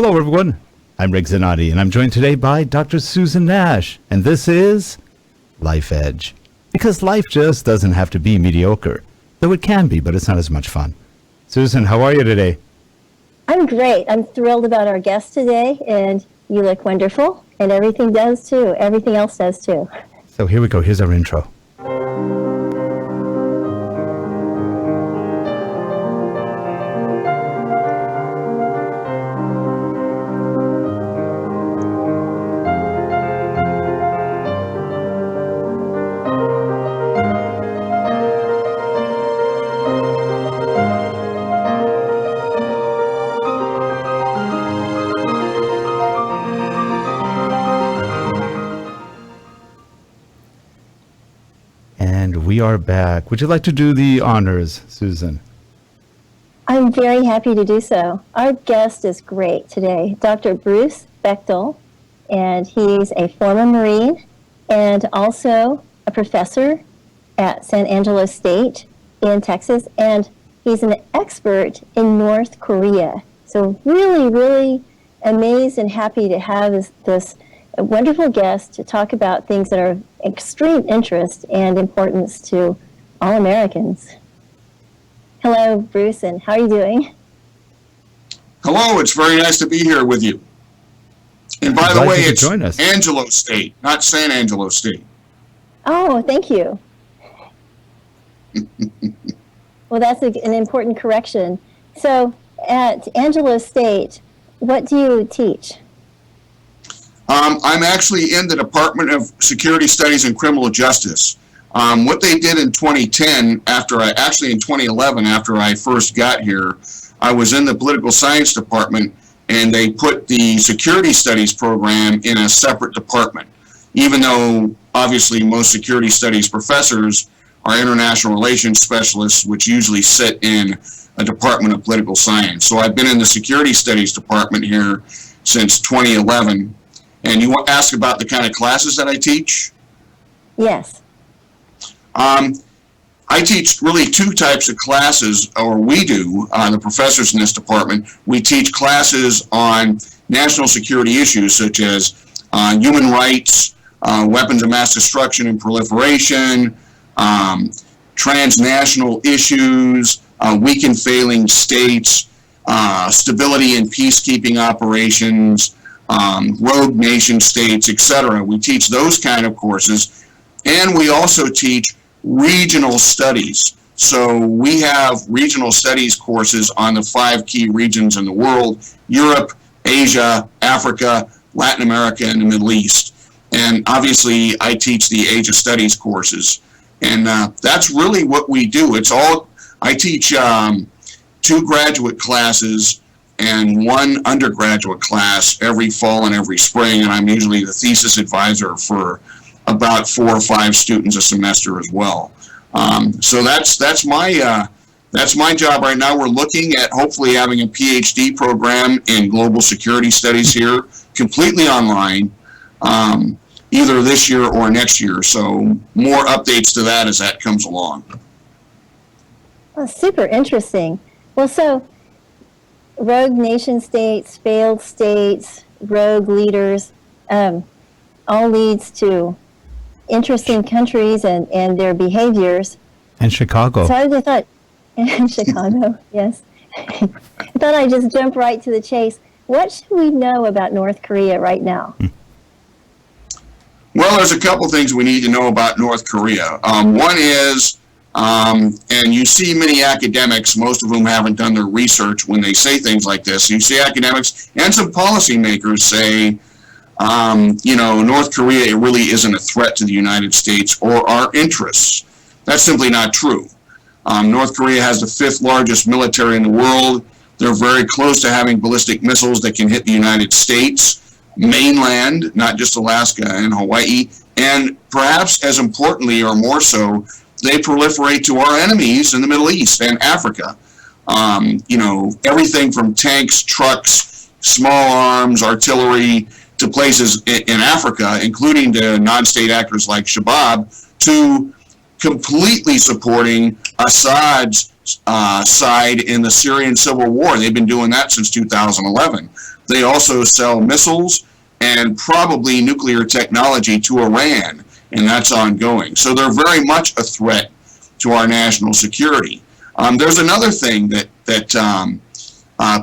Hello, everyone. I'm Rick Zanotti, and I'm joined today by Dr. Susan Nash, and this is Life Edge. Because life just doesn't have to be mediocre, though it can be, but it's not as much fun. Susan, how are you today? I'm great. I'm thrilled about our guest today, and you look wonderful, and everything does too. Everything else does too. So here we go. Here's our intro. We are back. Would you like to do the honors, Susan? I'm very happy to do so. Our guest is great today, Dr. Bruce Bechtol, and he's a former Marine and also a professor at San Angelo State in Texas, and he's an expert in North Korea. So really amazed and happy to have this wonderful guest to talk about things that are of extreme interest and importance to all Americans. Hello, Bruce, and how are you doing? Hello, it's very nice to be here with you. And by the way, it's Angelo State, not San Angelo State. Oh, thank you. Well, that's an important correction. So at Angelo State, what do you teach? I'm actually in the Department of Security Studies and Criminal Justice. What they did in 2010, in 2011, after I first got here, I was in the Political Science Department, and they put the Security Studies program in a separate department, even though obviously most Security Studies professors are international relations specialists, which usually sit in a Department of Political Science. So I've been in the Security Studies department here since 2011. And you want to ask about the kind of classes that I teach? Yes. I teach really two types of classes, or we do, the professors in this department. We teach classes on national security issues such as human rights, weapons of mass destruction and proliferation, transnational issues, weak and failing states, stability and peacekeeping operations, rogue nation states, etc. We teach those kind of courses, and we also teach regional studies. So we have regional studies courses on the 5 key regions in the world: Europe, Asia, Africa, Latin America, and the Middle East. And obviously I teach the Asia Studies courses, and that's really what we do. I teach 2 graduate classes and 1 undergraduate class every fall and every spring, and I'm usually the thesis advisor for about 4 or 5 students a semester as well. So that's my job right now. We're looking at hopefully having a PhD program in global security studies here, completely online, either this year or next year. So more updates to that as that comes along. Oh, super interesting. Well, so rogue nation states, failed states, rogue leaders, all leads to interesting countries and their behaviors. And Chicago. So I thought, and Chicago, yes. I thought I'd just jump right to the chase. What should we know about North Korea right now? Well, there's a couple things we need to know about North Korea. One is, and you see many academics, most of whom haven't done their research when they say things like this. You see academics and some policymakers say, North Korea really isn't a threat to the United States or our interests. That's simply not true. North Korea has the 5th largest military in the world. They're very close to having ballistic missiles that can hit the United States, mainland, not just Alaska and Hawaii, and perhaps as importantly or more so, they proliferate to our enemies in the Middle East and Africa. Everything from tanks, trucks, small arms, artillery, to places in Africa, including to non-state actors like Shabab, to completely supporting Assad's side in the Syrian civil war. They've been doing that since 2011. They also sell missiles and probably nuclear technology to Iran, and that's ongoing. So they're very much a threat to our national security. There's another thing that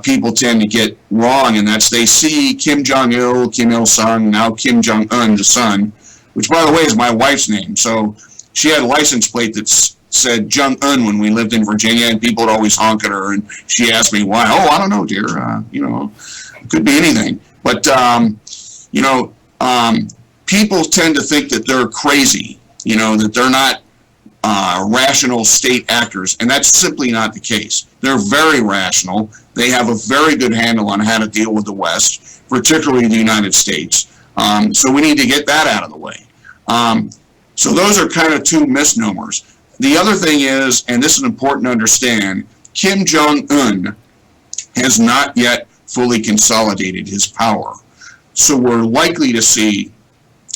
people tend to get wrong, and that's they see Kim Jong-il, Kim Il-sung, now Kim Jong-un, the son, which, by the way, is my wife's name. So she had a license plate that said Jong-un when we lived in Virginia, and people would always honk at her, and she asked me why. Oh, I don't know, dear. It could be anything. But, people tend to think that they're crazy, that they're not rational state actors, and that's simply not the case. They're very rational. They have a very good handle on how to deal with the West, particularly the United States. So we need to get that out of the way. So those are kind of two misnomers. The other thing is, and this is important to understand, Kim Jong-un has not yet fully consolidated his power. So we're likely to see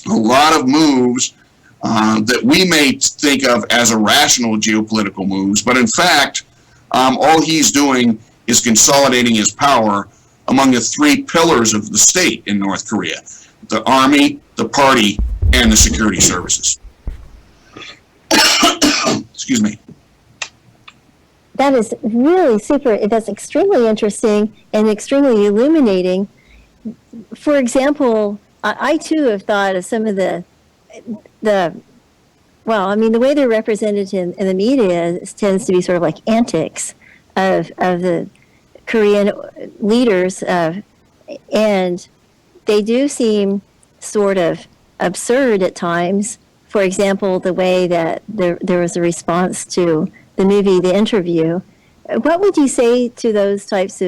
a lot of moves that we may think of as irrational geopolitical moves, but in fact, all he's doing is consolidating his power among the three pillars of the state in North Korea: the army, the party, and the security services. Excuse me. That is really super. That's extremely interesting and extremely illuminating. For example, I too have thought of some of the way they're represented in the media tends to be sort of like antics of the Korean leaders, and they do seem sort of absurd at times. For example, the way that there was a response to the movie The Interview. What would you say to those types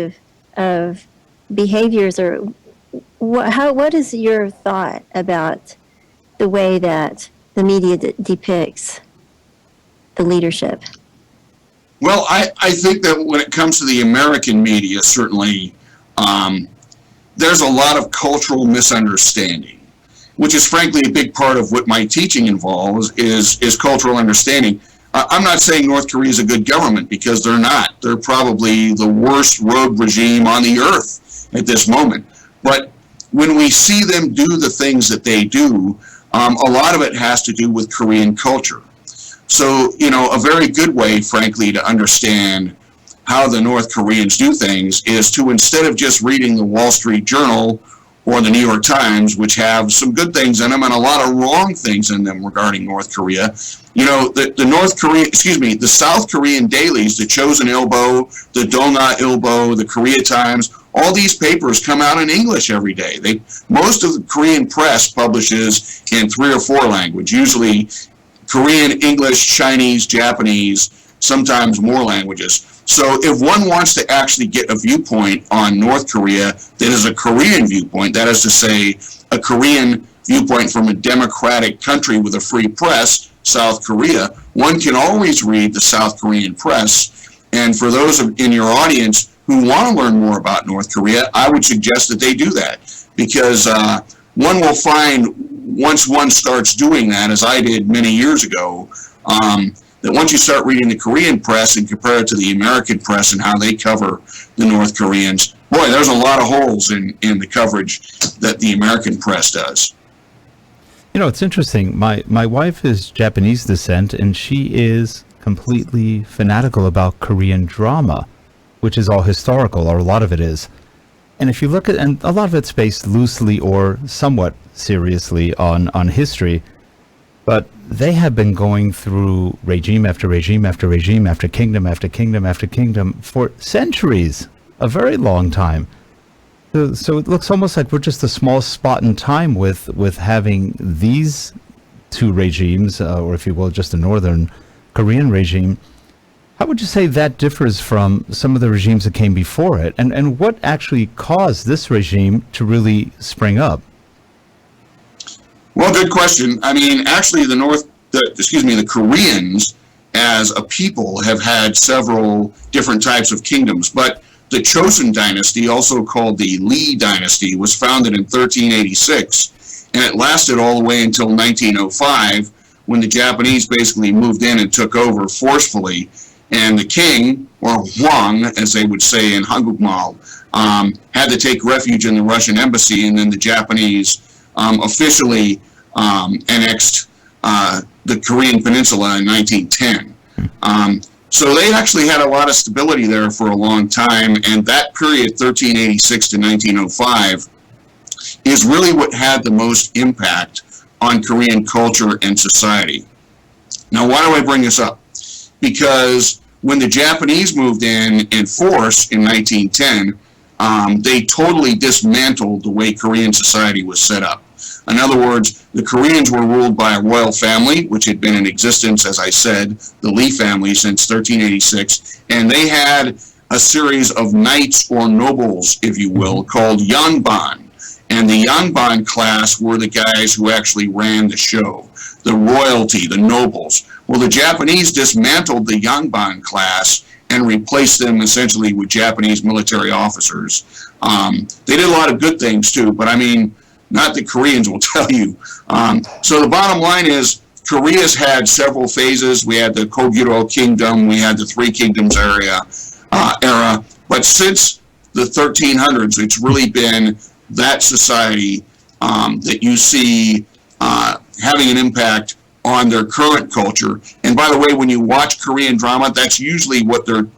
of behaviors, or what is your thought about the way that the media depicts the leadership? Well, I think that when it comes to the American media, certainly there's a lot of cultural misunderstanding, which is frankly a big part of what my teaching involves, is cultural understanding. I'm not saying North Korea is a good government, because they're not. They're probably the worst rogue regime on the earth at this moment. But when we see them do the things that they do, a lot of it has to do with Korean culture. So, a very good way, frankly, to understand how the North Koreans do things is to, instead of just reading the Wall Street Journal or the New York Times, which have some good things in them and a lot of wrong things in them regarding North Korea, the South Korean dailies, the Chosun Ilbo, the Dongha Ilbo, the Korea Times, all these papers come out in English every day. Most of the Korean press publishes in 3 or 4 languages, usually Korean, English, Chinese, Japanese, sometimes more languages. So if one wants to actually get a viewpoint on North Korea that is a Korean viewpoint, that is to say, a Korean viewpoint from a democratic country with a free press, South Korea, one can always read the South Korean press. And for those in your audience who want to learn more about North Korea, I would suggest that they do that, because one will find, once one starts doing that, as I did many years ago, that once you start reading the Korean press and compare it to the American press and how they cover the North Koreans, boy, there's a lot of holes in the coverage that the American press does. It's interesting. My wife is Japanese descent, and she is completely fanatical about Korean drama, which is all historical, or a lot of it is. And if you look at, and a lot of it's based loosely or somewhat seriously on history, but they have been going through regime after regime after regime, after kingdom after kingdom after kingdom for centuries, a very long time. So it looks almost like we're just a small spot in time with having these two regimes, or if you will, just the Northern Korean regime. How would you say that differs from some of the regimes that came before it? And what actually caused this regime to really spring up? Well, good question. I mean, actually, the Koreans as a people have had several different types of kingdoms, but the Chosun dynasty, also called the Lee dynasty, was founded in 1386, and it lasted all the way until 1905, when the Japanese basically moved in and took over forcefully. And the king, or Huang, as they would say in Hangukmal, had to take refuge in the Russian embassy, and then the Japanese officially annexed the Korean Peninsula in 1910. So they actually had a lot of stability there for a long time, and that period, 1386 to 1905, is really what had the most impact on Korean culture and society. Now, why do I bring this up? Because when the Japanese moved in force in 1910, they totally dismantled the way Korean society was set up. In other words, the Koreans were ruled by a royal family, which had been in existence, as I said, the Lee family, since 1386, and they had a series of knights or nobles, if you will, called Yanban. And the Yanban class were the guys who actually ran the show, the royalty, the nobles. Well, the Japanese dismantled the Yanban class and replaced them essentially with Japanese military officers. They did a lot of good things too, but I mean, not the Koreans will tell you. So the bottom line is, Korea's had several phases. We had the Kogyo Kingdom, we had the Three Kingdoms era, but since the 1300s, it's really been that society that you see having an impact on their current culture. And by the way, when you watch Korean drama, that's usually what they're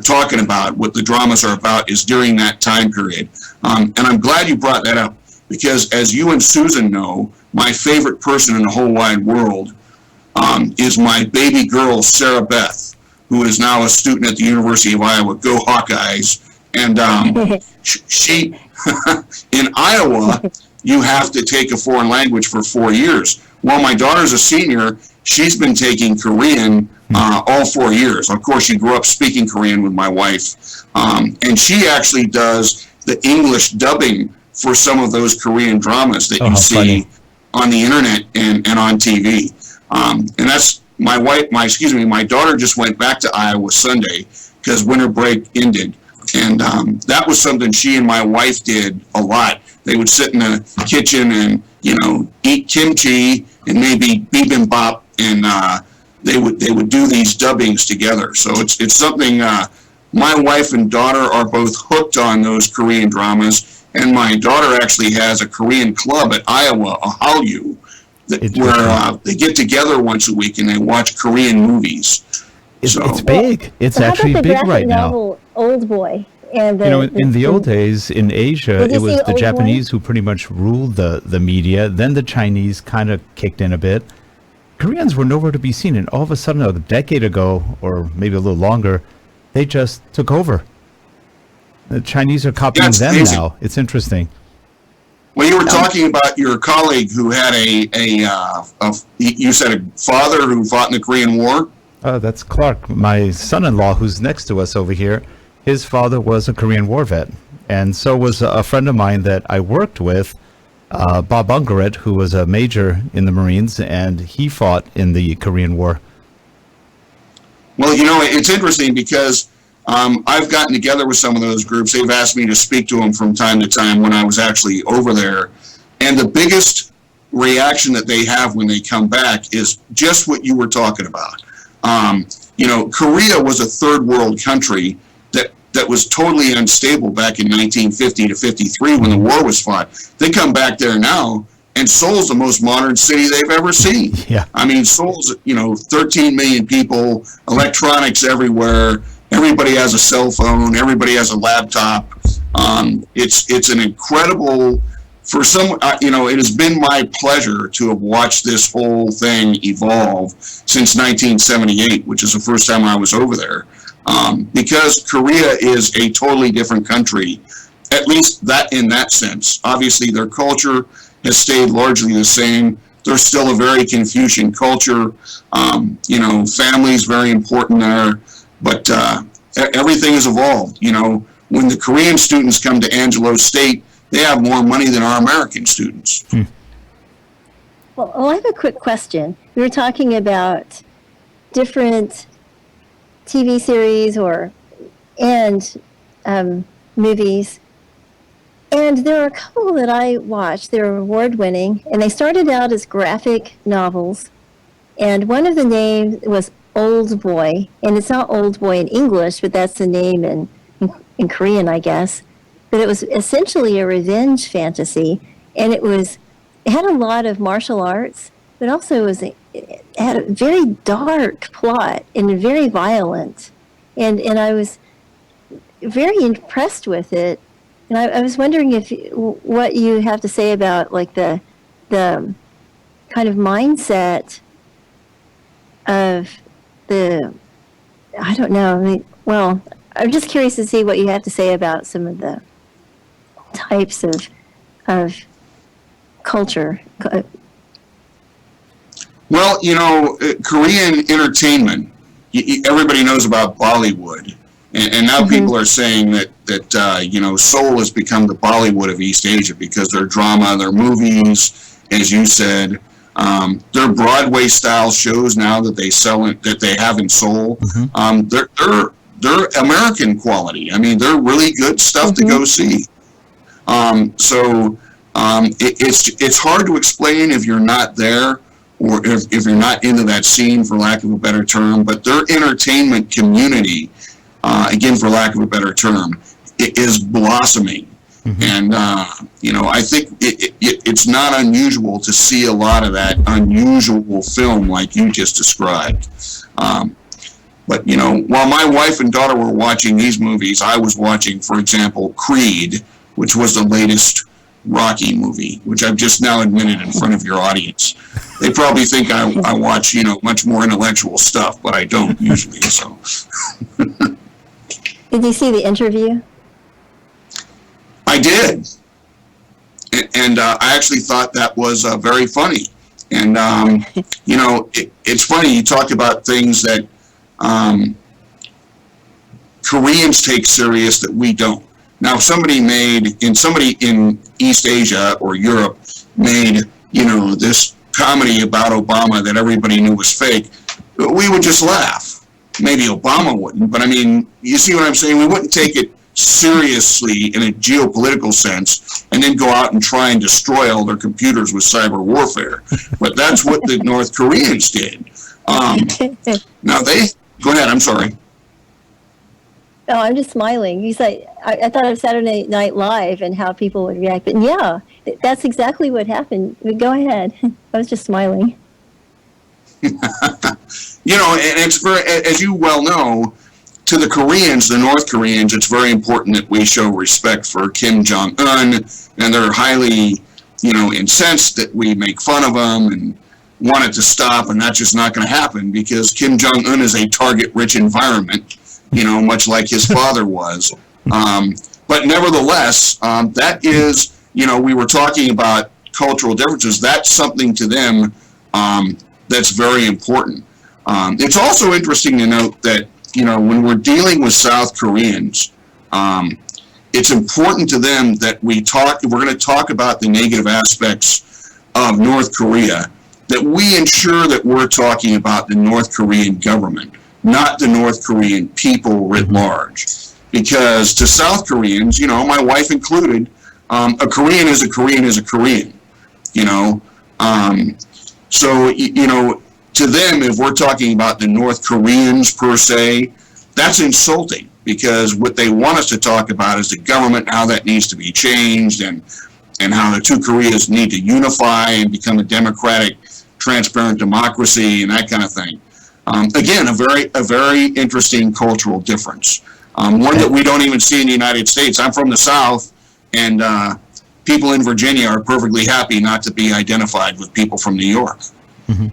talking about. What the dramas are about is during that time period. And I'm glad you brought that up, because as you and Susan know, my favorite person in the whole wide world is my baby girl, Sarah Beth, who is now a student at the University of Iowa. Go Hawkeyes. And she, in Iowa, you have to take a foreign language for 4 years. While my daughter's a senior, she's been taking Korean all 4 years. Of course, she grew up speaking Korean with my wife. And she actually does the English dubbing for some of those Korean dramas that you see on the internet and on TV. And that's my daughter just went back to Iowa Sunday because winter break ended. And that was something she and my wife did a lot. They would sit in the kitchen and, eat kimchi and maybe bibimbap, and they would do these dubbings together. So it's something, my wife and daughter are both hooked on those Korean dramas, and my daughter actually has a Korean club at Iowa, a Hallyu, where they get together once a week and they watch Korean movies. It's big. It's actually big right now. Old Boy. And in the old days in Asia, it was the Japanese who pretty much ruled the media. Then the Chinese kind of kicked in a bit. Koreans were nowhere to be seen, and all of a sudden, a decade ago, or maybe a little longer, they just took over. The Chinese are copying them now. It's interesting. Well, you were talking about your colleague who had you said a father who fought in the Korean War? That's Clark, my son-in-law, who's next to us over here. His father was a Korean War vet, and so was a friend of mine that I worked with, Bob Ungaret, who was a major in the Marines, and he fought in the Korean War. Well, it's interesting because I've gotten together with some of those groups. They've asked me to speak to them from time to time when I was actually over there, and the biggest reaction that they have when they come back is just what you were talking about. Korea was a third world country that was totally unstable back in 1950 to 53 when the war was fought. They come back there now, and Seoul's the most modern city they've ever seen. Yeah. I mean, Seoul's, 13 million people, electronics everywhere. Everybody has a cell phone. Everybody has a laptop. It's an incredible, for some, it has been my pleasure to have watched this whole thing evolve since 1978, which is the first time I was over there. Because Korea is a totally different country, at least that in that sense. Obviously, their culture has stayed largely the same. They're still a very Confucian culture. Family is very important there, but everything has evolved. When the Korean students come to Angelo State, they have more money than our American students. Well, I have a quick question. We were talking about different TV series and movies, and there are a couple that I watched. They're award-winning, and they started out as graphic novels, and one of the names was Old Boy, and it's not Old Boy in English, but that's the name in Korean, I guess. But it was essentially a revenge fantasy, and it had a lot of martial arts, but also it had a very dark plot and very violent, and I was very impressed with it, and I was wondering what you have to say about like the kind of mindset of I don't know. I mean, well, I'm just curious to see what you have to say about some of the types of culture. Well, Korean entertainment, everybody knows about Bollywood. And now people are saying that Seoul has become the Bollywood of East Asia because their drama, their movies, as you said, their Broadway style shows now that they have in Seoul, they're American quality. I mean, they're really good stuff to go see. It's hard to explain if you're not there or if you're not into that scene, for lack of a better term. But their entertainment community, again, for lack of a better term, it is blossoming. And, I think it's not unusual to see a lot of that unusual film like you just described. But, while my wife and daughter were watching these movies, I was watching, for example, Creed, which was the latest Rocky movie, which I've just now admitted in front of your audience. They probably think I watch, much more intellectual stuff, but I don't usually, so. Did you see the interview? I did. And I actually thought that was very funny. And, it's funny, you talked about things that Koreans take serious that we don't. Now, if somebody in East Asia or Europe made, this comedy about Obama that everybody knew was fake, we would just laugh. Maybe Obama wouldn't, but I mean, you see what I'm saying? We wouldn't take it seriously in a geopolitical sense and then go out and try and destroy all their computers with cyber warfare. But that's what the North Koreans did. Now go ahead, I'm sorry. Oh, I'm just smiling. You say, I thought of Saturday Night Live and how people would react. But yeah, that's exactly what happened. Go ahead. I was just smiling. And it's very, as you well know, to the Koreans, the North Koreans, it's very important that we show respect for Kim Jong-un, and they're highly, incensed that we make fun of them and want it to stop, and that's just not going to happen because Kim Jong-un is a target-rich environment, much like his father was. But nevertheless, that is, we were talking about cultural differences. That's something to them that's very important. It's also interesting to note that, when we're dealing with South Koreans, it's important to them that we're going to talk about the negative aspects of North Korea, that we ensure that we're talking about the North Korean government, not the North Korean people writ large. Because to South Koreans, my wife included, a Korean is a Korean is a Korean, So, to them, if we're talking about the North Koreans per se, that's insulting because what they want us to talk about is the government, how that needs to be changed, and how the two Koreas need to unify and become a democratic, transparent democracy and that kind of thing. Again, a very interesting cultural difference. One that we don't even see in the United States. I'm from the South, and people in Virginia are perfectly happy not to be identified with people from New York. Mm-hmm.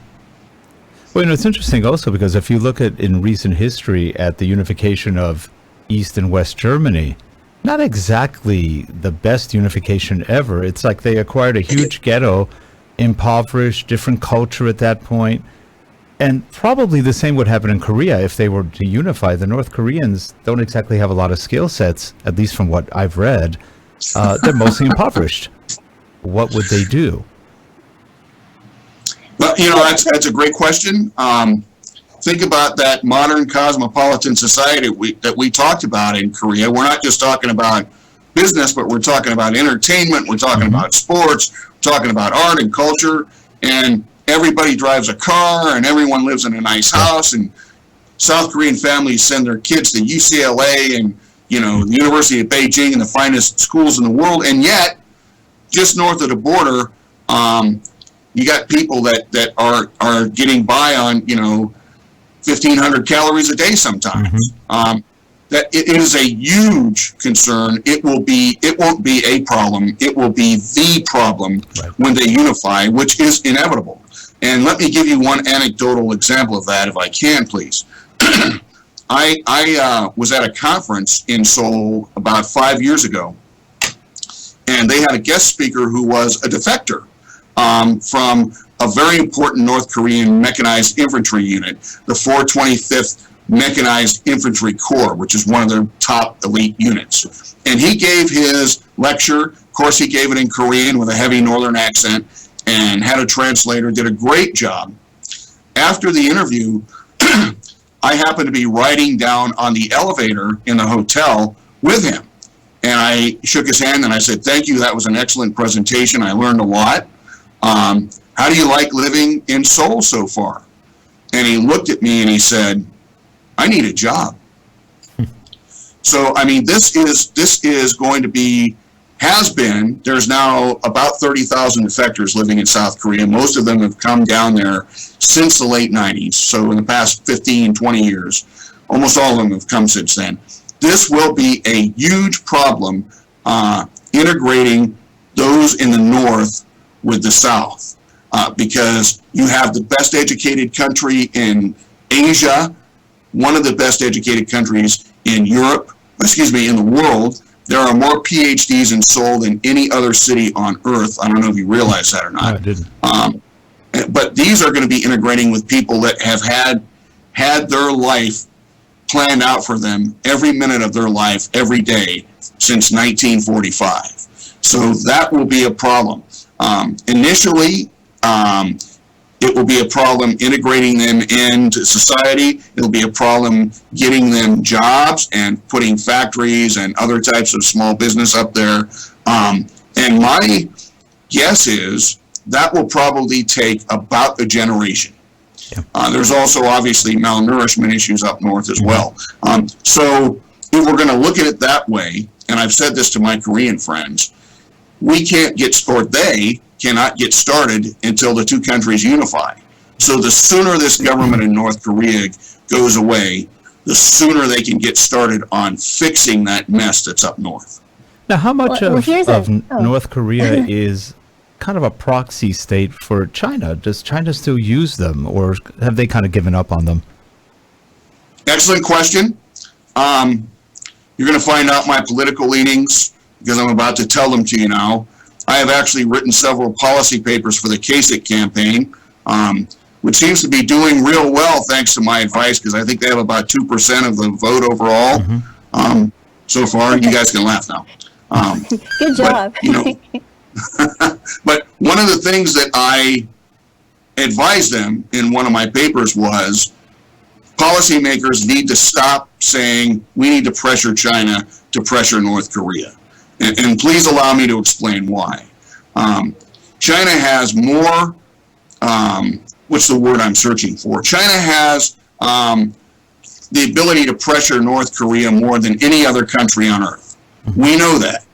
Well, it's interesting also because if you look at in recent history at the unification of East and West Germany, not exactly the best unification ever. It's like they acquired a huge ghetto, impoverished, different culture at that point. And probably the same would happen in Korea if they were to unify. The North Koreans don't exactly have a lot of skill sets, at least from what I've read. They're mostly impoverished. What would they do? Well, that's a great question. Think about that modern cosmopolitan society that we talked about in Korea. We're not just talking about business, but we're talking about entertainment. We're talking about sports. We're talking about art and culture. And everybody drives a car, and everyone lives in a nice house. And South Korean families send their kids to UCLA and, the University of Beijing and the finest schools in the world. And yet, just north of the border, you got people that are getting by on, 1,500 calories a day sometimes. That it is a huge concern. It won't be a problem. It will be the problem when they unify, which is inevitable. And let me give you one anecdotal example of that, if I can, please. I was at a conference in Seoul about 5 years ago, and they had a guest speaker who was a defector from a very important North Korean mechanized infantry unit, the 425th Mechanized Infantry Corps, which is one of their top elite units. And he gave his lecture. Of course, he gave it in Korean with a heavy northern accent and had a translator, did a great job. After the interview, I happened to be riding down on the elevator in the hotel with him. And I shook his hand and I said, "Thank you, that was an excellent presentation. I learned a lot. How do you like living in Seoul so far?" And he looked at me and he said, "I need a job." So, I mean, this is going to be, has been, there's now about 30,000 defectors living in South Korea. Most of them have come down there since the late 90s. So in the past 15, 20 years, almost all of them have come since then. This will be a huge problem integrating those in the North with the South because you have the best educated country in Asia, one of the best educated countries in Europe, in the world. There are more PhDs in Seoul than any other city on earth. I don't know if you realize that or not. No, I didn't. But these are going to be integrating with people that have had their life planned out for them every minute of their life, every day since 1945. So that will be a problem. Initially, it will be a problem integrating them into society. It'll be a problem getting them jobs and putting factories and other types of small business up there. And my guess is that will probably take about a generation. Yeah. There's also obviously malnourishment issues up north as well. So if we're going to look at it that way, and I've said this to my Korean friends, we can't they cannot get started until the two countries unify. So the sooner this government in North Korea goes away, the sooner they can get started on fixing that mess that's up north. Now, how much of North Korea is kind of a proxy state for China? Does China still use them, or have they kind of given up on them? Excellent question. You're going to find out my political leanings because I'm about to tell them to you now. I have actually written several policy papers for the Kasich campaign, which seems to be doing real well thanks to my advice, because I think they have about 2% of the vote overall so far. You guys can laugh now. Good job. But one of the things that I advised them in one of my papers was policymakers need to stop saying we need to pressure China to pressure North Korea. And please allow me to explain why. China has more, what's the word I'm searching for? China has the ability to pressure North Korea more than any other country on earth. We know that.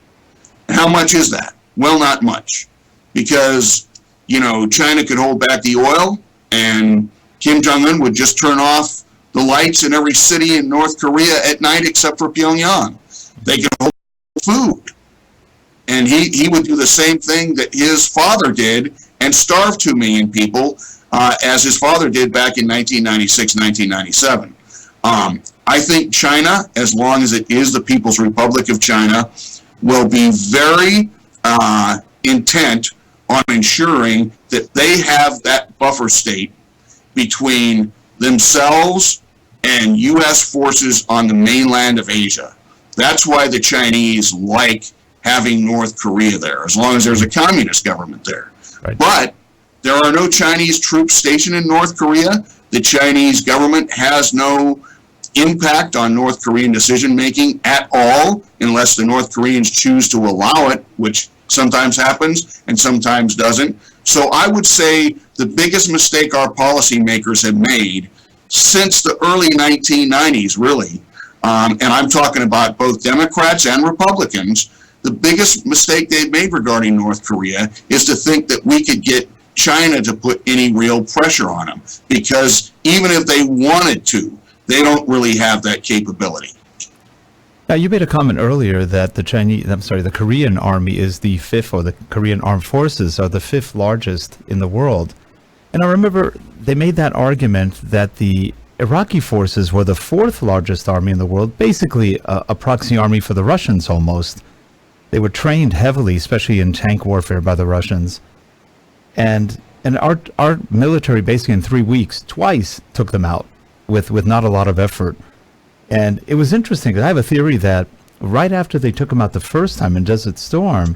How much is that? Well, not much. Because, China could hold back the oil and Kim Jong-un would just turn off the lights in every city in North Korea at night except for Pyongyang. They could hold food. And he would do the same thing that his father did and starve 2 million people as his father did back in 1996, 1997. I think China, as long as it is the People's Republic of China, will be very intent on ensuring that they have that buffer state between themselves and U.S. forces on the mainland of Asia. That's why the Chinese like having North Korea there, as long as there's a communist government there. Right. But there are no Chinese troops stationed in North Korea. The Chinese government has no impact on North Korean decision-making at all, unless the North Koreans choose to allow it, which sometimes happens and sometimes doesn't. So I would say the biggest mistake our policymakers have made since the early 1990s, really. And I'm talking about both Democrats and Republicans. The biggest mistake they've made regarding North Korea is to think that we could get China to put any real pressure on them, because even if they wanted to, they don't really have that capability. Now, you made a comment earlier that the Korean Army is the fifth, or the Korean Armed Forces are the fifth largest in the world. And I remember they made that argument that the Iraqi forces were the fourth largest army in the world, basically a proxy army for the Russians almost. They were trained heavily, especially in tank warfare by the Russians. And our military basically in 3 weeks, twice took them out with not a lot of effort. And it was interesting, 'cause I have a theory that right after they took them out the first time in Desert Storm,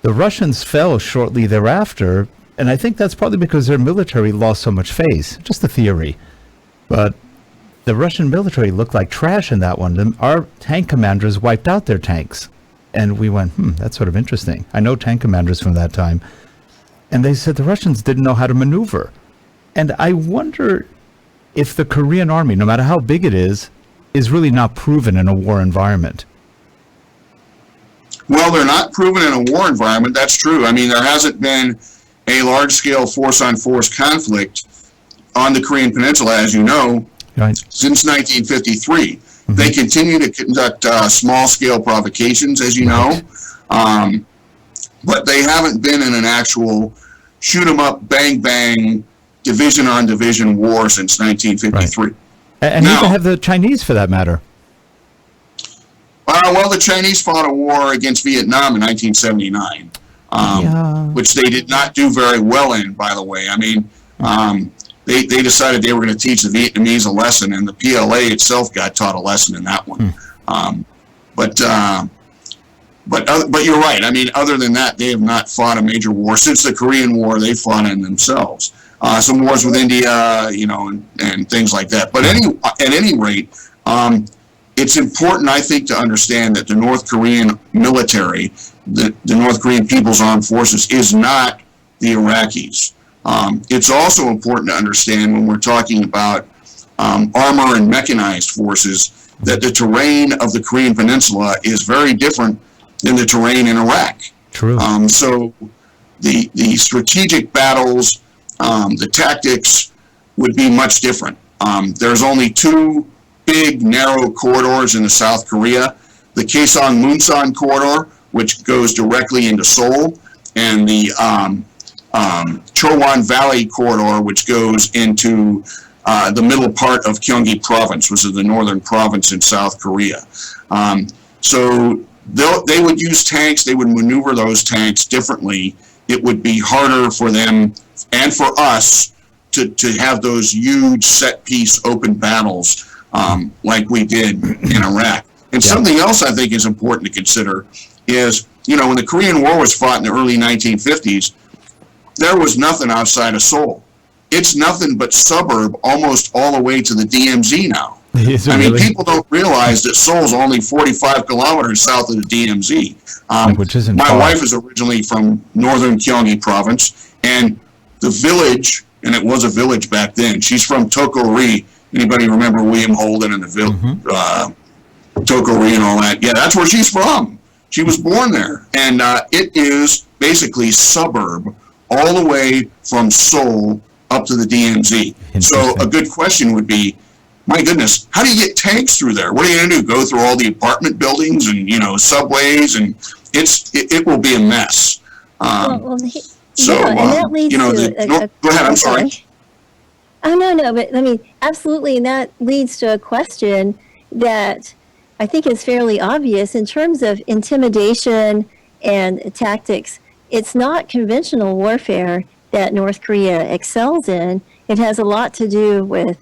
the Russians fell shortly thereafter. And I think that's probably because their military lost so much face. Just a theory. But the Russian military looked like trash in that one. Our tank commanders wiped out their tanks. And we went, that's sort of interesting. I know tank commanders from that time. And they said the Russians didn't know how to maneuver. And I wonder if the Korean Army, no matter how big it is really not proven in a war environment. Well, they're not proven in a war environment. That's true. I mean, there hasn't been a large-scale force-on-force conflict on the Korean Peninsula, as you know, right, since 1953. Mm-hmm. They continue to conduct small-scale provocations, as you know, but they haven't been in an actual shoot-'em-up, bang-bang, division-on-division war since 1953. Right. And now, you can have the Chinese, for that matter. Well, the Chinese fought a war against Vietnam in 1979, which they did not do very well in, by the way. I mean, they decided they were going to teach the Vietnamese a lesson, and the PLA itself got taught a lesson in that one. But you're right. I mean, other than that, they have not fought a major war since the Korean War. They fought in themselves. Some wars with India, and things like that. But at any rate, it's important, I think, to understand that the North Korean military, the North Korean People's Armed Forces, is not the Iraqis. It's also important to understand when we're talking about armor and mechanized forces that the terrain of the Korean Peninsula is very different than the terrain in Iraq. True. So the strategic battles, the tactics would be much different. There's only two big narrow corridors in the South Korea: the Kaesong-Munsan corridor, which goes directly into Seoul, and the Chowan Valley corridor, which goes into the middle part of Gyeonggi province, which is the northern province in South Korea. So they would use tanks. They would maneuver those tanks differently. It would be harder for them and for us to have those huge set-piece open battles like we did in Iraq. And something else I think is important to consider is, when the Korean War was fought in the early 1950s, there was nothing outside of Seoul. It's nothing but suburb almost all the way to the DMZ now. I mean, people don't realize that Seoul's only 45 kilometers south of the DMZ. Which isn't my far. wife is originally from northern Gyeonggi province, and the village, and it was a village back then, she's from Tokori. Anybody remember William Holden and the Tokori and all that? Yeah, that's where she's from. She was born there. And it is basically suburb all the way from Seoul up to the DMZ. So a good question would be, my goodness, how do you get tanks through there? What are you going to do? Go through all the apartment buildings and, subways, and it will be a mess. And that leads to go ahead, I'm sorry. Oh, no, but absolutely, and that leads to a question that I think is fairly obvious in terms of intimidation and tactics. It's not conventional warfare that North Korea excels in. It has a lot to do with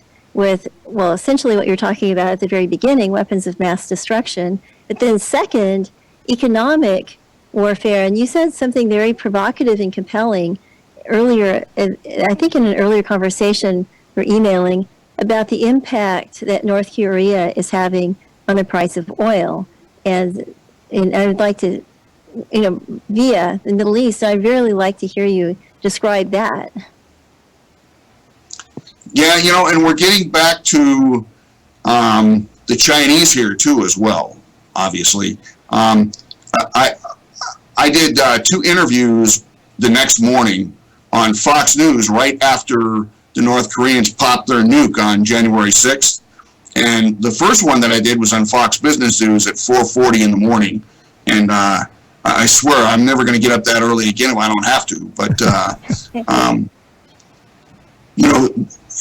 essentially what you're talking about at the very beginning, weapons of mass destruction. But then second, economic warfare. And you said something very provocative and compelling earlier, I think in an earlier conversation or emailing, about the impact that North Korea is having on the price of oil. And I would like to, via the Middle East, I'd really like to hear you describe that. Yeah, and we're getting back to the Chinese here too, as well. Obviously, I did 2 interviews the next morning on Fox News right after the North Koreans popped their nuke on January 6th. And the first one that I did was on Fox Business News at 4:40 in the morning. And I swear I'm never going to get up that early again if I don't have to. But,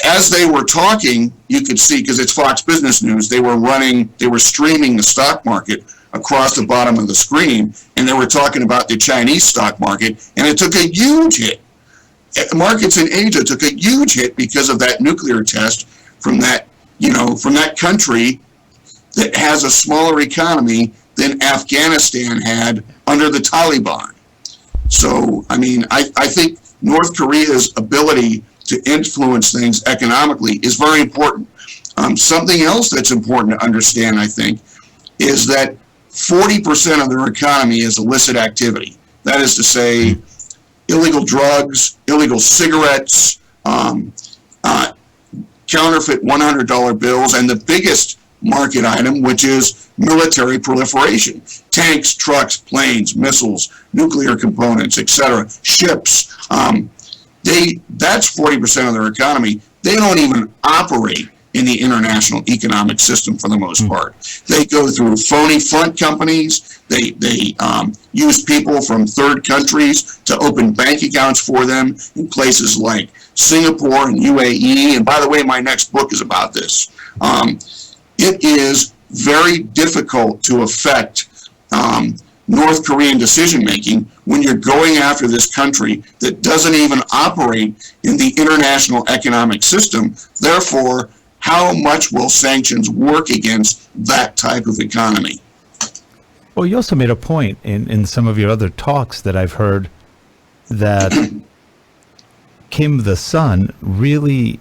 as they were talking, you could see, because it's Fox Business News, they were streaming the stock market across the bottom of the screen, and they were talking about the Chinese stock market, and it took a huge hit. Markets in Asia took a huge hit because of that nuclear test from that country that has a smaller economy than Afghanistan had under the Taliban. So, I think North Korea's ability to influence things economically is very important. Something else that's important to understand, I think, is that 40% of their economy is illicit activity. That is to say, illegal drugs, illegal cigarettes, counterfeit $100 bills, and the biggest market item, which is military proliferation. Tanks, trucks, planes, missiles, nuclear components, etc., ships. That's 40% of their economy. They don't even operate in the international economic system for the most part. They go through phony front companies. They use people from third countries to open bank accounts for them in places like Singapore and UAE. And by the way, my next book is about this. It is very difficult to affect North Korean decision-making when you're going after this country that doesn't even operate in the international economic system. Therefore, how much will sanctions work against that type of economy? Well, you also made a point in some of your other talks that I've heard that Kim the son really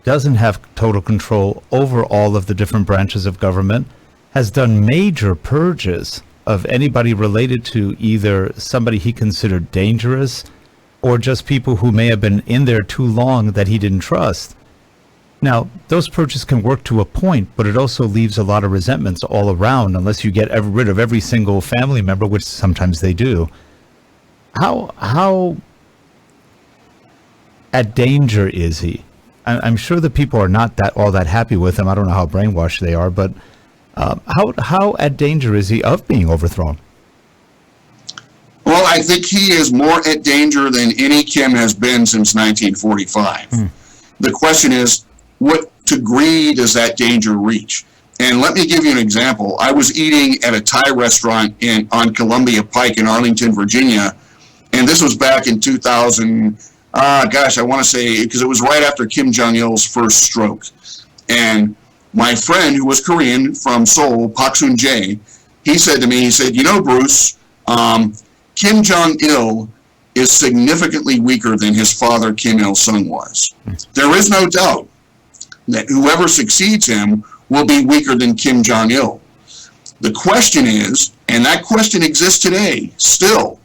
doesn't have total control over all of the different branches of government, has done major purges of anybody related to either somebody he considered dangerous or just people who may have been in there too long that he didn't trust. Now, those purges can work to a point, but it also leaves a lot of resentments all around unless you get rid of every single family member, which sometimes they do. How at danger is he? I'm sure the people are not all that happy with him. I don't know how brainwashed they are, but how at danger is he of being overthrown? Well, I think he is more at danger than any Kim has been since 1945. The question is, what degree does that danger reach? And let me give you an example. I was eating at a Thai restaurant on Columbia Pike in Arlington, Virginia, and this was back in 2000. I want to say, because it was right after Kim Jong-il's first stroke. And my friend, who was Korean from Seoul, Pak Soon-jae, he said to me, Bruce, Kim Jong-il is significantly weaker than his father, Kim Il-sung, was. There is no doubt that whoever succeeds him will be weaker than Kim Jong-il. The question is, and that question exists today, still,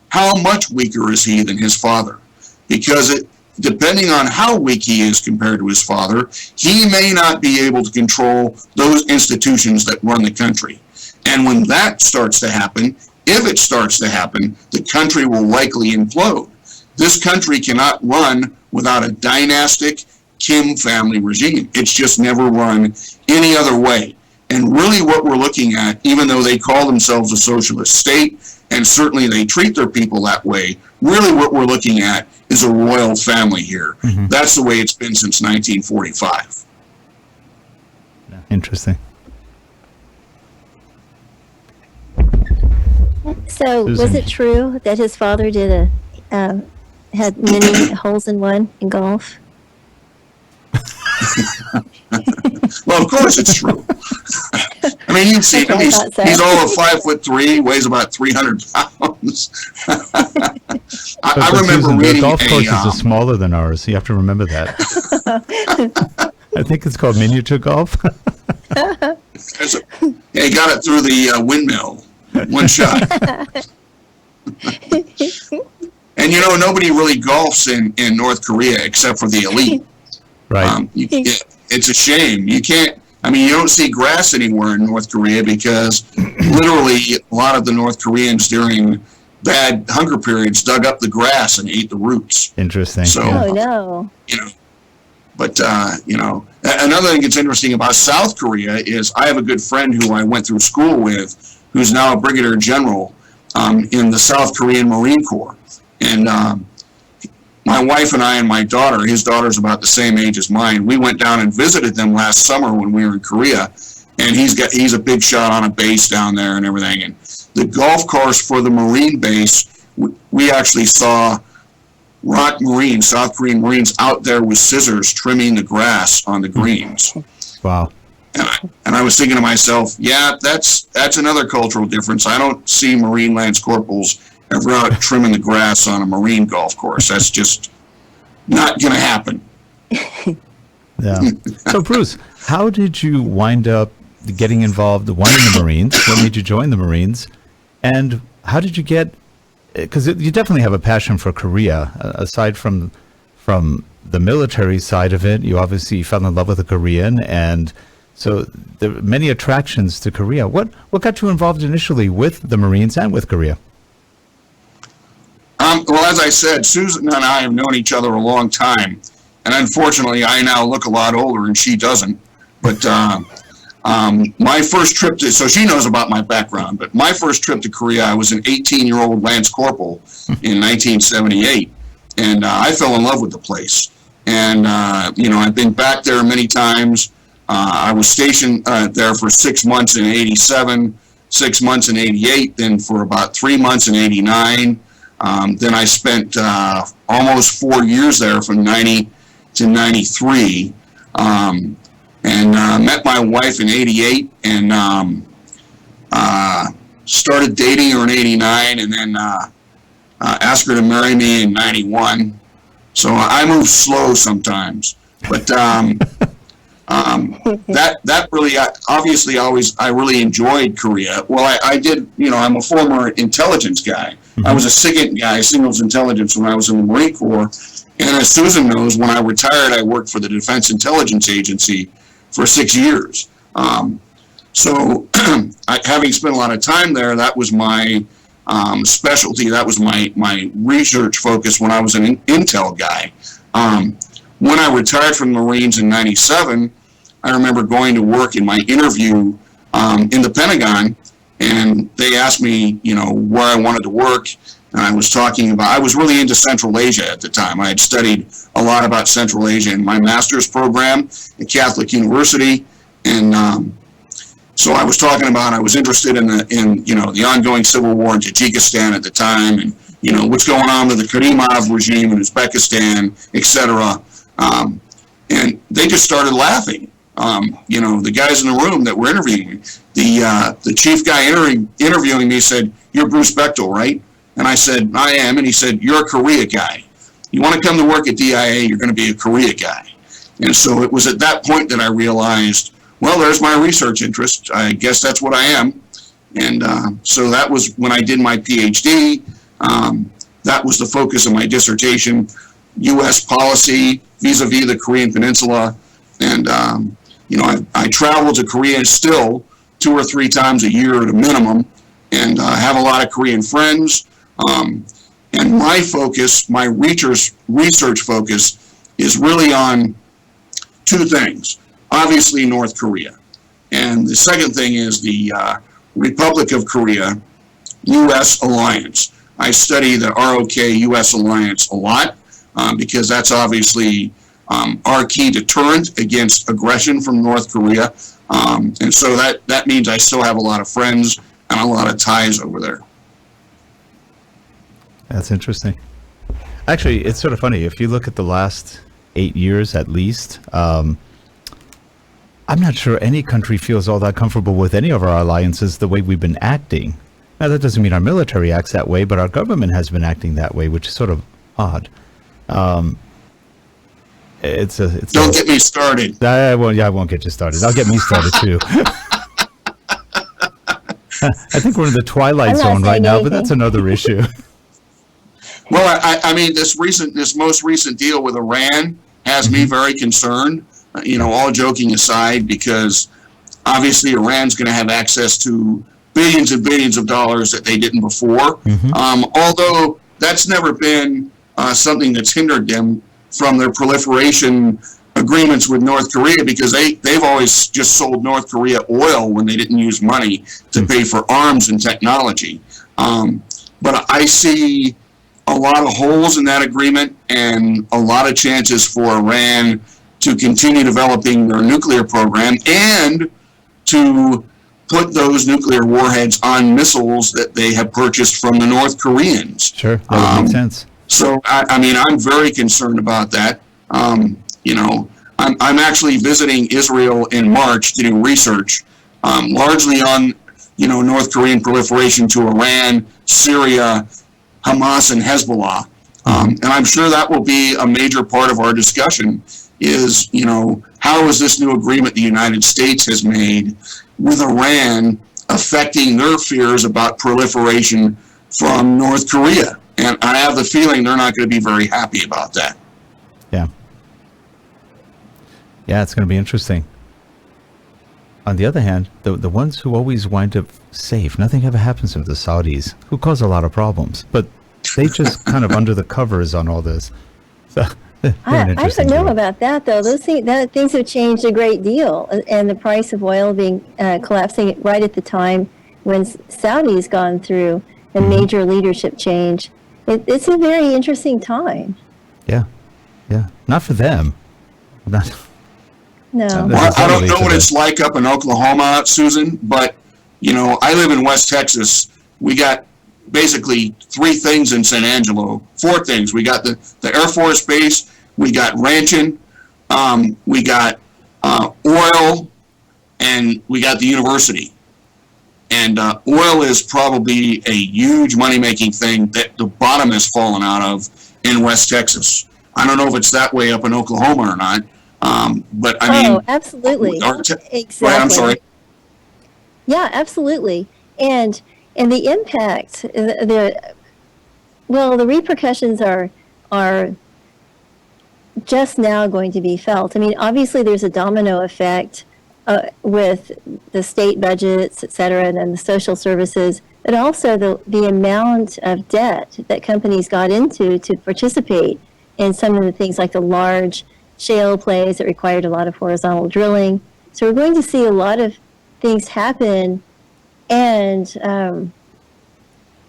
how much weaker is he than his father? Because depending on how weak he is compared to his father, he may not be able to control those institutions that run the country. And when that starts to happen, if it starts to happen, the country will likely implode. This country cannot run without a dynastic Kim family regime. It's just never run any other way. And really what we're looking at, even though they call themselves a socialist state, and certainly they treat their people that way, really what we're looking at is a royal family here. That's the way it's been since 1945. Interesting. So, Susan. was it true that his father had many holes in one in golf? Well, of course it's true. I mean, you've seen him. He's all of 5'3", weighs about 300 pounds. I remember Susan, reading the golf courses are smaller than ours. You have to remember that. I think it's called miniature golf. He got it through the windmill, one shot. And nobody really golfs in North Korea except for the elite. Right. It's a shame. You can't, I mean, you don't see grass anywhere in North Korea because literally a lot of the North Koreans during bad hunger periods dug up the grass and ate the roots. Interesting. So, Oh, no. you know, but, you know, another thing that's interesting about South Korea is I have a good friend who I went through school with who's now a brigadier general in the South Korean Marine Corps. And my wife and I and my daughter, his daughter's about the same age as mine, we went down and visited them last summer when we were in Korea. And he's a big shot on a base down there and everything. And the golf course for the Marine base, we actually saw ROK Marines, South Korean Marines, out there with scissors trimming the grass on the greens. Wow. And I was thinking to myself, yeah, that's another cultural difference. I don't see Marine Lance Corporals ever out trimming the grass on a Marine golf course. That's just not going to happen. Yeah. So, Bruce, how did you wind up getting involved, in the Marines? What made you join the Marines? And how did you get, because you definitely have a passion for Korea, aside from the military side of it, you obviously fell in love with a Korean, and so there are many attractions to Korea. What got you involved initially with the Marines and with Korea? Well, as I said, Susan and I have known each other a long time, and unfortunately, I now look a lot older and she doesn't. But my first trip so she knows about my background, but my first trip to Korea, I was an 18-year-old Lance Corporal in 1978, and I fell in love with the place. And, you know, I've been back there many times. I was stationed there for 6 months in 87, 6 months in 88, then for about 3 months in 89. Then I spent almost 4 years there from 90 to 93. And met my wife in 88 and started dating her in 89 and then asked her to marry me in 91. So I move slow sometimes. But that really, obviously, I really enjoyed Korea. Well, I did, you know, I'm a former intelligence guy. I was a SIGINT guy, signals intelligence, when I was in the Marine Corps. And as Susan knows, when I retired, I worked for the Defense Intelligence Agency for 6 years. So having spent a lot of time there, that was my specialty. That was my research focus when I was an intel guy. When I retired from the Marines in 97, I remember going to work in my interview in the Pentagon, and they asked me, you know, where I wanted to work. And I was talking about, I was really into Central Asia at the time. I had studied a lot about Central Asia in my master's program at Catholic University. And so I was talking about, I was interested in you know, the ongoing civil war in Tajikistan at the time, and, you know, what's going on with the Karimov regime in Uzbekistan, etc. And they just started laughing. You know, the guys in the room that were interviewing me, the chief guy interviewing me said, "You're Bruce Bechtol, right?" And I said, "I am." And he said, "You're a Korea guy. You want to come to work at DIA, you're going to be a Korea guy." And so it was at that point that I realized, well, there's my research interest. I guess that's what I am. And so that was when I did my PhD. That was the focus of my dissertation, U.S. policy vis-a-vis the Korean Peninsula. And, you know, I travel to Korea still 2 or 3 times a year at a minimum, and have a lot of Korean friends. And my focus, my research focus, is really on 2 things. Obviously, North Korea. And the second thing is the Republic of Korea, U.S. alliance. I study the ROK-U.S. alliance a lot because that's obviously our key deterrent against aggression from North Korea. And so that means I still have a lot of friends and a lot of ties over there. That's interesting. Actually, it's sort of funny. If you look at the last 8 years at least, I'm not sure any country feels all that comfortable with any of our alliances the way we've been acting. Now, that doesn't mean our military acts that way, but our government has been acting that way, which is sort of odd. Don't get me started. I won't get you started. I'll get me started too. I think we're in the twilight zone right now, but that's another issue. Well, I mean, this most recent deal with Iran, has me very concerned, all joking aside, because obviously Iran's going to have access to billions and billions of dollars that they didn't before. Although that's never been something that's hindered them from their proliferation agreements with North Korea, because they've always just sold North Korea oil when they didn't use money to pay for arms and technology. But I see a lot of holes in that agreement and a lot of chances for Iran to continue developing their nuclear program and to put those nuclear warheads on missiles that they have purchased from the North Koreans. Sure, that would make sense. So, I'm very concerned about that. I'm actually visiting Israel in March to do research, largely on, North Korean proliferation to Iran, Syria, Hamas, and Hezbollah. And I'm sure that will be a major part of our discussion is, how is this new agreement the United States has made with Iran affecting their fears about proliferation from North Korea? And I have the feeling they're not going to be very happy about that. Yeah. Yeah, it's going to be interesting. On the other hand, the ones who always wind up safe, nothing ever happens to the Saudis, who cause a lot of problems. But they just kind of under the covers on all this. So, I don't know about that, though. Those things have changed a great deal. And the price of oil being collapsing right at the time when Saudi's gone through a major leadership change. It's a very interesting time. Yeah. Not for them. No. Well, I don't know what it's like up in Oklahoma, Susan, but, I live in West Texas. We got basically 3 things in San Angelo, 4 things. We got the Air Force Base, we got ranching, we got oil, and we got the university. And oil is probably a huge money-making thing that the bottom has fallen out of in West Texas. I don't know if it's that way up in Oklahoma or not, but I mean... Oh, absolutely. Exactly. Right, I'm sorry. Yeah, absolutely. And the impact, the repercussions are just now going to be felt. I mean, obviously there's a domino effect with the state budgets, et cetera, and then the social services, but also the amount of debt that companies got into to participate in some of the things like the large shale plays that required a lot of horizontal drilling. So we're going to see a lot of things happen, and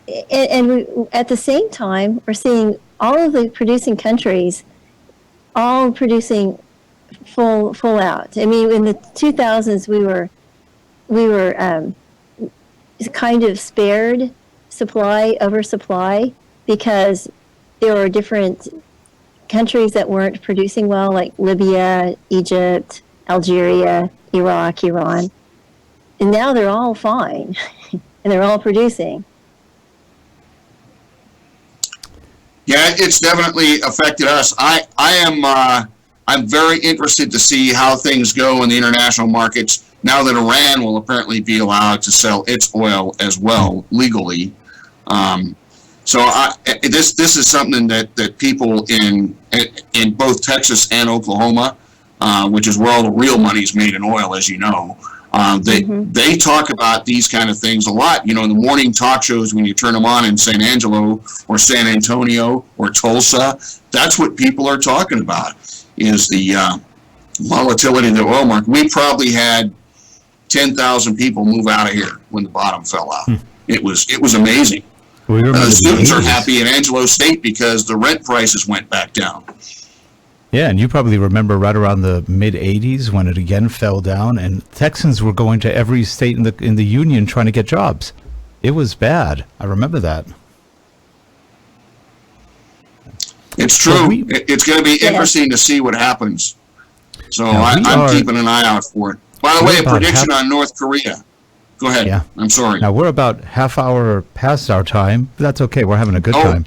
we, at the same time, we're seeing all of the producing countries all producing full out. I mean, in the 2000s, we were kind of spared oversupply, because there were different countries that weren't producing well, like Libya, Egypt, Algeria, Iraq, Iran. And now they're all fine, and they're all producing. Yeah, it's definitely affected us. I'm very interested to see how things go in the international markets now that Iran will apparently be allowed to sell its oil as well legally. This is something that people in both Texas and Oklahoma, which is where all the real money is made in oil, as you know, they talk about these kind of things a lot. In the morning talk shows, when you turn them on in San Angelo or San Antonio or Tulsa, that's what people are talking about, is the volatility of the oil market. We probably had 10,000 people move out of here when the bottom fell out. It was amazing. The students are happy in Angelo State because the rent prices went back down. Yeah, and you probably remember right around the mid-'80s when it again fell down, and Texans were going to every state in the union trying to get jobs. It was bad. I remember that. It's true. It's going to be interesting to see what happens. So I'm keeping an eye out for it. By the way, a prediction on North Korea. Go ahead. Yeah. I'm sorry. Now, we're about half hour past our time. But that's okay. We're having a good time.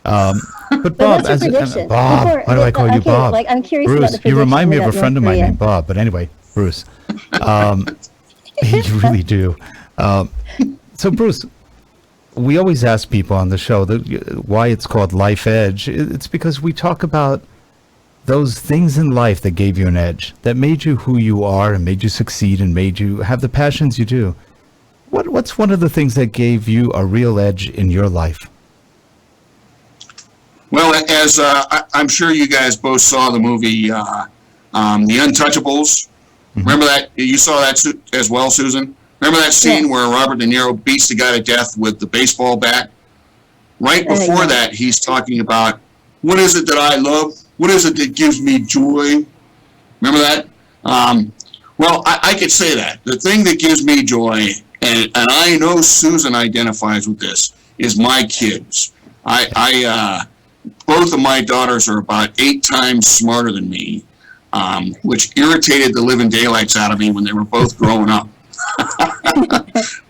But Bob, what's your prediction? Bob, why do I call you Bob? I'm curious Bruce, about the prediction. You remind me of a friend of mine Korea. named Bob. But anyway, Bruce. You really do. So, Bruce, we always ask people on the show why it's called Life Edge. It's because we talk about those things in life that gave you an edge, that made you who you are and made you succeed and made you have the passions you do. What's one of the things that gave you a real edge in your life? Well, as I'm sure you guys both saw the movie, The Untouchables. Mm-hmm. Remember that? You saw that as well, Susan? Remember that scene where Robert De Niro beats the guy to death with the baseball bat? Right before that, he's talking about, what is it that I love? What is it that gives me joy? Remember that? Well, I could say that. The thing that gives me joy, and I know Susan identifies with this, is my kids. Both of my daughters are about 8 times smarter than me, which irritated the living daylights out of me when they were both growing up.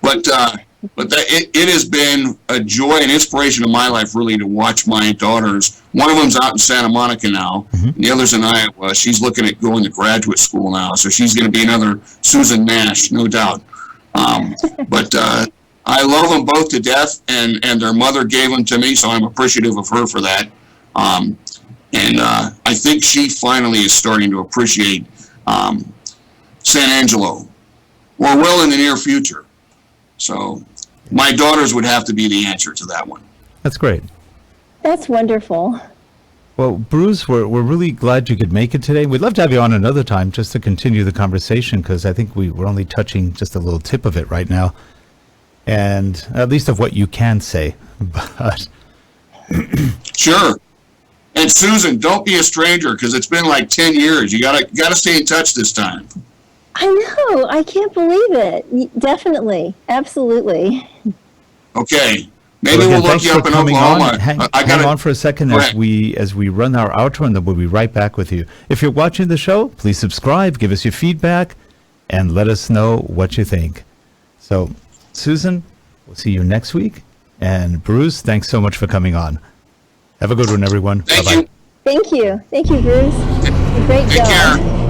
But it has been a joy and inspiration of my life, really, to watch my daughters. One of them's out in Santa Monica now, and the other's in Iowa. She's looking at going to graduate school now, so she's going to be another Susan Nash, no doubt. But I love them both to death, and their mother gave them to me, so I'm appreciative of her for that. And I think she finally is starting to appreciate San Angelo, or will in the near future. So my daughters would have to be the answer to that one. That's great. That's wonderful. Well, Bruce, we're really glad you could make it today. We'd love to have you on another time just to continue the conversation, because I think we're only touching just a little tip of it right now, and at least of what you can say. But Sure. And Susan, don't be a stranger, because it's been like 10 years. You gotta stay in touch this time. I know. I can't believe it. Definitely. Absolutely. Okay. Maybe well, again, we'll look you up in Oklahoma. Hang on for a second as we run our outro, and then we'll be right back with you. If you're watching the show, please subscribe, give us your feedback, and let us know what you think. So, Susan, we'll see you next week. And Bruce, thanks so much for coming on. Have a good one, everyone. Thank Bye-bye. you. Thank you. Thank you, Bruce. Great Take job. care.